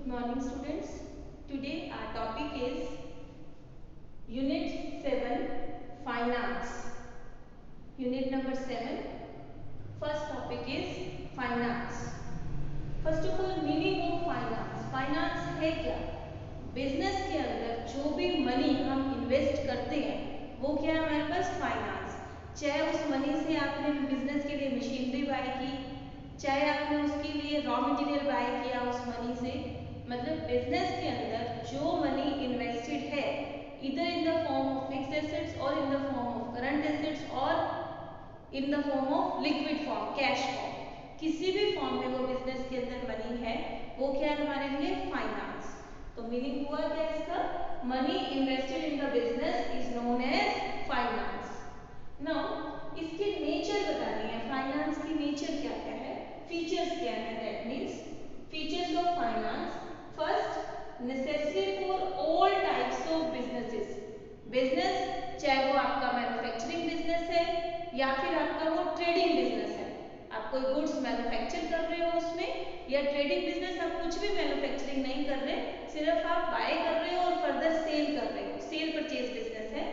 Good morning students. Today our topic is Unit 7 Finance. Unit number 7. First topic is Finance. First of all meaning of Finance. Finance है क्या? Business के अंदर जो भी money हम invest करते हैं वो क्या है हमारे पास फाइनेंस। चाहे उस मनी से आपने बिजनेस के लिए मशीनरी बाय की, चाहे आपने उसके लिए रॉ मटेरियल बाय किया उस मनी से, मतलब बिजनेस के अंदर जो मनी इन्वेस्टेड है इधर in the form of fixed assets और in the form of current assets और in the form of liquid form cash form, किसी भी फॉर्म में वो बिजनेस के अंदर मनी है वो क्या है हमारे लिए फाइनेंस। तो मीनिंग हुआ क्या इसका? Money invested in the business is known as finance. Now इसके नेचर बतानी है, फाइनेंस की नेचर क्या क्या है, फीचर्स क्या है, that means features of finance. First, necessary for all types of businesses. Business चाहे वो आपका मैन्युफैक्चरिंग बिजनेस है या फिर आपका वो ट्रेडिंग बिजनेस है, आप कोई गुड्स मैन्युफैक्चर कर रहे हो उसमें, या ट्रेडिंग बिजनेस आप कुछ भी मैन्युफैक्चरिंग नहीं कर रहे, सिर्फ आप बाय कर रहे हो और फर्दर सेल कर रहे हो, सेल परचेज बिजनेस है।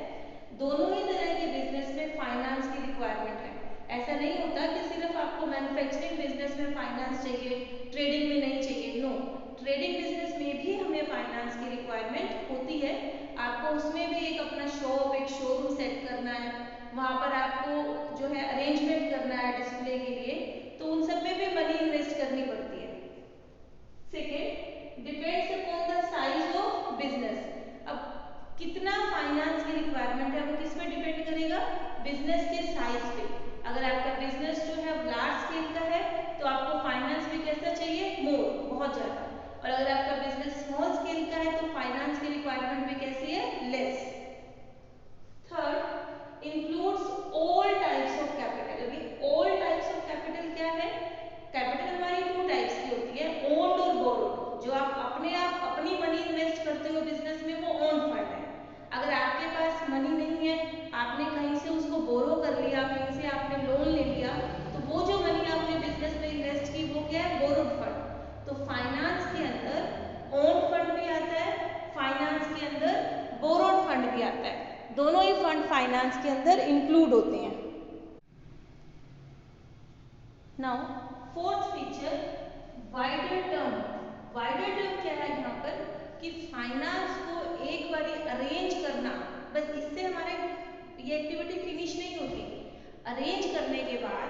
दोनों ही तरह के बिजनेस में फाइनेंस की रिक्वायरमेंट है। ऐसा नहीं होता कि सिर्फ आपको मैन्युफैक्चरिंग बिजनेस में फाइनेंस चाहिए, ट्रेडिंग में नहीं चाहिए। नो, ट्रेडिंग बिजनेस में भी हमें फाइनेंस की रिक्वायरमेंट होती है। आपको उसमें भी एक अपना शॉप, एक शोरूम सेट करना है, वहां पर आपको जो है अरेंजमेंट करना है डिस्प्ले के लिए, तो उन सब में भी मनी इन्वेस्ट करनी पड़ती है। Second, depends upon the size of business. अब कितना फाइनेंस की रिक्वायरमेंट है वो किस पे डिपेंड करेगा? बिजनेस के साइज पे। अगर आपका बिजनेस जो है लार्ज स्केल का है तो आपको फाइनेंस भी कैसा चाहिए? मोर, बहुत ज्यादा। और अगर आपका बिजनेस स्मॉल स्केल का है तो फाइनेंस की रिक्वायरमेंट भी कैसी है? Less. Third, includes all types of capital. अभी ऑल टाइप्स ऑफ कैपिटल क्या है? कैपिटल हमारी टू टाइप्स की होती है, ओन्ड और बोरोड। जो आप अपनी मनी इन्वेस्ट करते हो बिजनेस में वो ओन्ड फंड है। अगर आपके पास मनी नहीं है, आपने कहीं से उसको बोरो कर लिया, कहीं से आपने लोन ले लिया, तो वो जो मनी आपने बिजनेस में इन्वेस्ट की वो क्या है? Borrowed fund. तो फाइनेंस के अंदर ओन्ड फंड भी आता है, फाइनेंस के अंदर बोरोड फंड भी आता है, दोनों ही फंड फाइनेंस के अंदर इंक्लूड होते हैं। Now fourth feature, wider term. Wider term क्या है यहाँ पर कि फाइनेंस को एक बार अरेंज करना, बस इससे हमारे ये एक्टिविटी फिनिश नहीं होती। अरेंज करने के बाद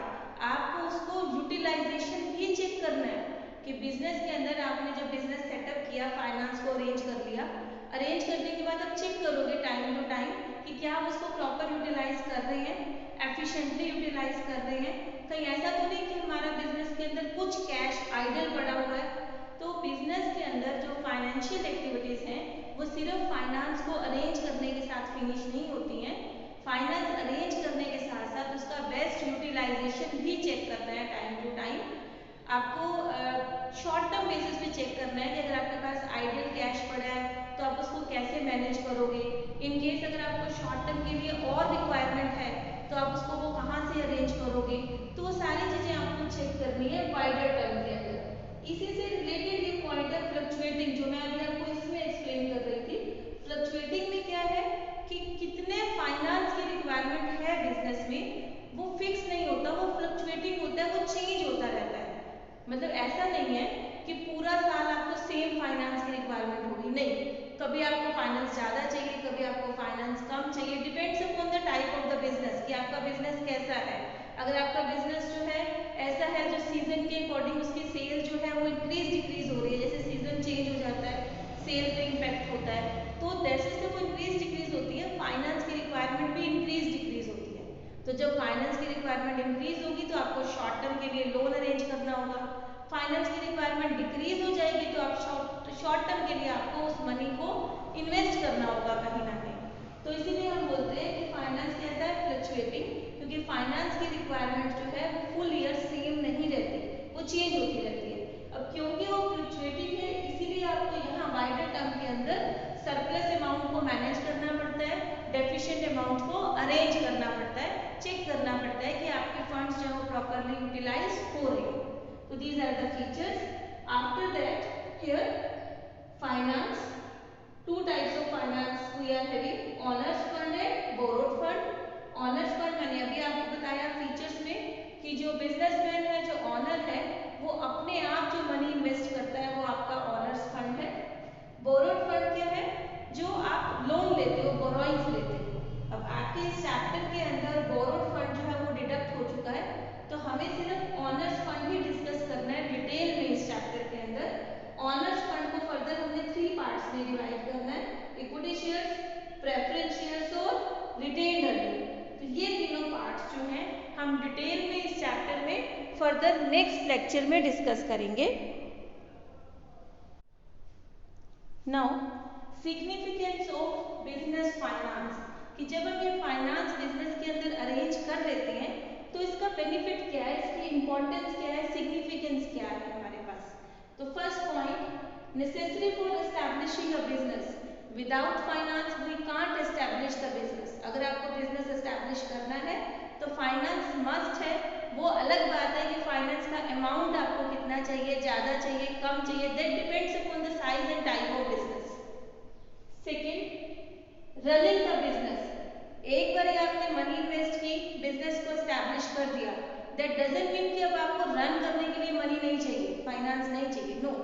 आपको उसको यूटिलाइजेशन भी चेक करना है कि बिजनेस के अंदर आपने जब बिजनेस सेटअप किया, फाइनेंस को अरेंज कर लिया, अरेंज करने के बाद आप चेक करोगे टाइम टू टाइम कि क्या आप उसको प्रॉपर यूटिलाइज कर रहे हैं, एफिशिएंटली यूटिलाइज कर रहे हैं। कहीं ऐसा तो नहीं कि हमारा बिजनेस के अंदर कुछ कैश आइडल पड़ा हुआ है। तो बिजनेस के अंदर जो फाइनेंशियल एक्टिविटीज हैं वो सिर्फ फाइनेंस को अरेंज करने के साथ फिनिश नहीं होती हैं। फाइनेंस अरेंज करने के साथ साथ उसका बेस्ट यूटिलाइजेशन भी चेक करना है टाइम टू टाइम। आपको शॉर्ट टर्म बेसिस पे चेक करना है कि अगर आपके पास आइडल कैश पड़ा है तो आप उसको कैसे मैनेज करोगे। इन केस अगर आपको शॉर्ट टर्म के लिए और रिक्वायरमेंट है तो आप उसको वो कहाँ से अरेंज करोगे, तो वो सारी चीजें आपको चेक करनी है वाइडर टर्म के अंदर। इसी से रिलेटेड ये पॉइंट है फ्लक्चुएटिंग, जो मैं अभी आपको इसमें एक्सप्लेन कर रही थी। फ्लक्चुएटिंग में क्या है कि कितने फाइनेंस की रिक्वायरमेंट है बिजनेस में, वो फिक्स नहीं होता, वो फ्लक्चुएटिंग होता है, वो चेंज होता रहता है। मतलब ऐसा नहीं है कि पूरा साल आपको सेम फाइनेंस की रिक्वायरमेंट होगी, नहीं, कभी आपको फाइनेंस ज्यादा चाहिए, कभी आपको फाइनेंस कम चाहिए, depends upon the type of the business कि आपका बिजनेस कैसा है। अगर आपका बिजनेस जो है ऐसा है जो सीजन के अकॉर्डिंग उसकी सेल जो है वो इंक्रीज डिक्रीज हो रही है, जैसे सीजन चेंज हो जाता है सेल पे इम्पैक्ट होता है, तो जैसे से वो इंक्रीज डिक्रीज होती है फाइनेंस की रिक्वायरमेंट भी इंक्रीज डिक्रीज होती है। तो जब फाइनेंस की रिक्वायरमेंट इंक्रीज होगी तो आपको शॉर्ट टर्म के लिए लोन अरेंज करना होगा, फाइनेंस की रिक्वायरमेंट डिक्रीज हो जाएगी तो आप शॉर्ट टर्म के लिए आपको उस मनी को इन्वेस्ट करना होगा कहीं ना कहीं। तो इसीलिए हम बोलते हैं कि फाइनेंस कैसा है? फ्लक्चुएटिंग, क्योंकि फाइनेंस की रिक्वायरमेंट जो है वो फुल ईयर सेम नहीं रहती, वो चेंज होती रहती है। अब क्योंकि वो फ्लक्चुएटिंग है इसीलिए आपको यहाँ वाइडर टर्म के अंदर सरप्लस अमाउंट को मैनेज करना पड़ता है, डेफिशिएंट अमाउंट को अरेंज करना पड़ता है, चेक करना पड़ता है कि आपके फंड्स जो है वो प्रॉपरली यूटिलाइज हो रहे हैं। So these are the features. After that, here finance. Two types of finance we are having, owners fund and borrowed fund. owners fund मैंने अभी आपको बताया फीचर्स में कि जो बिजनेसमैन है, जो ऑनर है, वो अपने आप जो मनी इन्वेस्ट करता है वो आपका ओनर्स फंड है। बोरोड फंड क्या है? जो आप लोन लेते हो, बोरोइंग्स लेते हो। अब आपके इस चैप्टर के अंदर बोरोड फंड जो है वो डिडक्ट हो चुका है, तो हमें सिर्फ ऑनर्स फंड ही डिस्कस करना है डिटेल में इस चैप्टर के अंदर। ऑनर्स फंड को फर्दर हमने 3 पार्ट्स में डिवाइड करना है, इक्विटी शेयर्स, प्रेफरेंस शेयर्स और रिटेन्ड अर्निंग। तो ये तीनों पार्ट्स जो हैं हम डिटेल में इस चैप्टर में फर्दर नेक्स्ट लेक्चर में डिस्कस करेंगे। Now significance of business finance, कि जब हम ये फाइनेंस बिजनेस के अंदर अरेंज कर लेते हैं तो इसका बेनिफिट क्या है, इसकी इंपॉर्टेंस क्या है, सिग्निफिकेंस क्या है हमारे पास। तो first point, necessary for establishing a business, without finance we can't establish the business. अगर आपको बिजनेस एस्टैब्लिश करना है तो फाइनेंस मस्ट है। वो अलग बात है कि फाइनेंस का अमाउंट आपको कितना चाहिए, ज्यादा चाहिए, कम चाहिए, that depends upon the size and type of business. Second, running the business, एक बार आपने मनी इन्वेस्ट की, बिजनेस को एस्टैब्लिश कर दिया, दैट डजंट मीन कि अब आपको रन करने के लिए मनी नहीं चाहिए, फाइनेंस नहीं चाहिए, नो।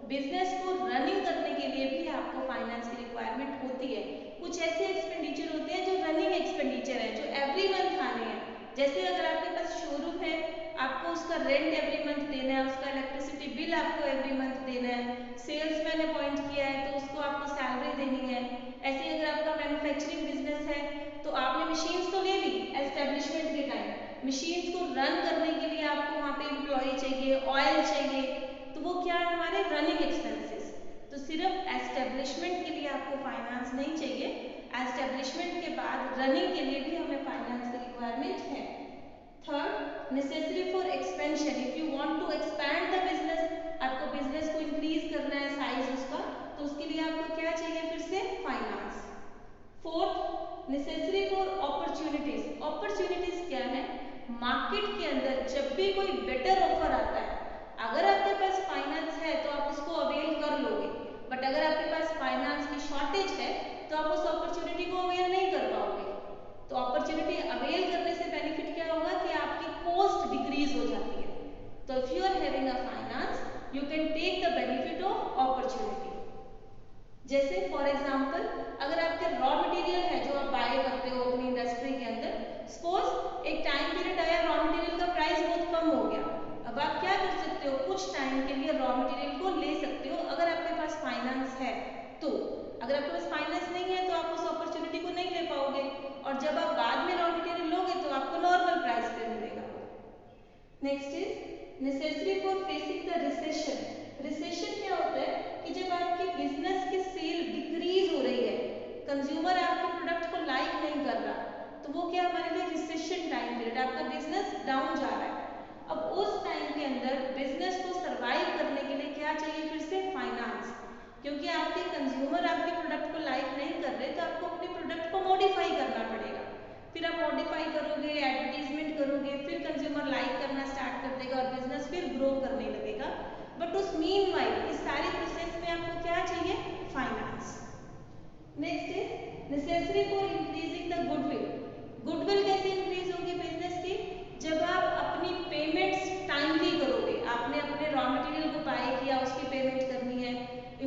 बिजनेस को रनिंग करने के लिए भी आपको फाइनेंस की रिक्वायरमेंट होती है। कुछ ऐसे एक्सपेंडिचर होते हैं जो रनिंग एक्सपेंडिचर है, जो एवरी मंथ आने हैं। जैसे अगर आपके पास शोरूम है, आपको उसका रेंट एवरी मंथ देना है, उसका इलेक्ट्रिसिटी बिल आपको एवरी मंथ देना है, सेल्समैन अपॉइंट किया है तो उसको आपको सैलरी देनी है। ऐसे अगर आपका मैन्युफैक्चरिंग बिजनेस है तो आपने मशीन्स तो ले ली एस्टेब्लिशमेंट के टाइम, मशीन्स को रन करने के लिए आपको वहाँ पे एम्प्लॉय चाहिए, ऑयल चाहिए, तो वो क्या है, हमारे रनिंग एक्सपेंसेस। तो सिर्फ एस्टेब्लिशमेंट के लिए आपको फाइनेंस नहीं चाहिए, एस्टेब्लिशमेंट के बाद रनिंग के लिए भी हमें फाइनेंस की रिक्वायरमेंट है। Third, necessary for expansion, if you want to expand the business, आपको बिजनेस को इंक्रीज करना है साइज उसका, तो उसके लिए आपको क्या चाहिए, फिर से finance. Fourth, necessary for opportunities, opportunities क्या है, मार्केट के अंदर जब भी कोई बेटर ऑफर आता है, अगर आपके पास फाइनेंस है तो आप उसको अवेल कर लोगे, बट अगर आपके पास फाइनेंस की शॉर्टेज है तो आप उस अपॉर्चुनिटी को अवेल नहीं कर पाओगे। तो अपॉर्चुनिटी अवेल करने से बेनिफिट क्या होगा कि आपकी कॉस्ट डिक्रीज हो जाती है। तो if you are having a finance you can take the benefit of opportunity. जैसे फॉर एग्जांपल, अगर आपके रॉ मटेरियल है जो आप बाय करते हो अपनी इंडस्ट्री के अंदर, सपोज एक टाइम पीरियड आया, रॉ मटेरियल का प्राइस बहुत कम हो गया, अब आप क्या कर सकते हो, कुछ टाइम के लिए रॉ मटेरियल को ले सकते हो अगर आपके पास फाइनेंस है तो। अगर आपके पास फाइनेंस नहीं है तो आप उस अपॉर्चुनिटी को नहीं ले पाओगे, और जब आप बाद में रॉ मटेरियल लोगे तो आपको नॉर्मल प्राइस पे मिलेगा। Next is necessary for facing the recession. Recession क्या होता है कि जब आपकी बिजनेस की सेल डिक्रीज हो रही है, कंज्यूमर आपके प्रोडक्ट को लाइक नहीं कर रहा, तो वो क्या हमारे लिए रिसेशन टाइम पीरियड, आपका बिजनेस डाउन जा रहा है। अब उस टाइम के अंदर बिजनेस को सरवाइव करने के लिए क्या चाहिए, फिर से फाइनेंस, क्योंकि आपके कंज्यूमर आपके प्रोडक्ट को लाइक नहीं कर रहे तो आपको अपने प्रोडक्ट को मॉडिफाई करना पड़ेगा। फिर आप मॉडिफाई करोगे, एडवर्टीजमेंट करोगे, फिर कंज्यूमर लाइक करना स्टार्ट कर देगा और बिजनेस फिर ग्रो करने लगेगा। बट उस मीनवाइल इस सारी प्रोसेस में आपको क्या चाहिए, finance. Next is necessary for increasing the goodwill. Goodwill कैसे इंक्रीज होगी बिजनेस की, जब आप अपनी पेमेंट्स टाइमली करोगे, आपने अपने रॉ मटेरियल को बाय किया, उसकी पेमेंट करनी है,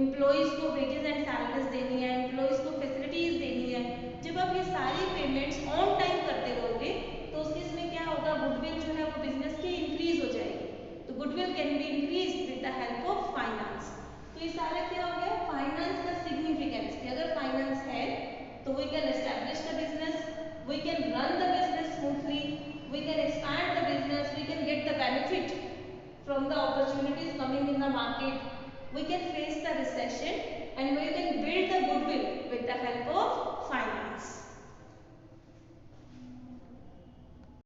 एम्प्लॉइज को वेजेस एंड सैलरीज देनी है, एम्प्लॉइज को फैसिलिटीज देनी है, जब आप ये सारी पेमेंट्स ऑन टाइम करते रहोगे तो उसके इसमें क्या होगा, गुडविल जो है वो बिजनेस की इंक्रीज हो जाएगी। तो goodwill can be increase with the help of finance. तो ये सारा क्या हो गया, फाइनेंस का सिग्निफिकेंस, कि अगर फाइनेंस है तो we can establish the business, we can run the business smoothly, we can expand the business, we can get the benefit from the opportunities coming in the market, we can face the recession and we can build the goodwill with the help of finance.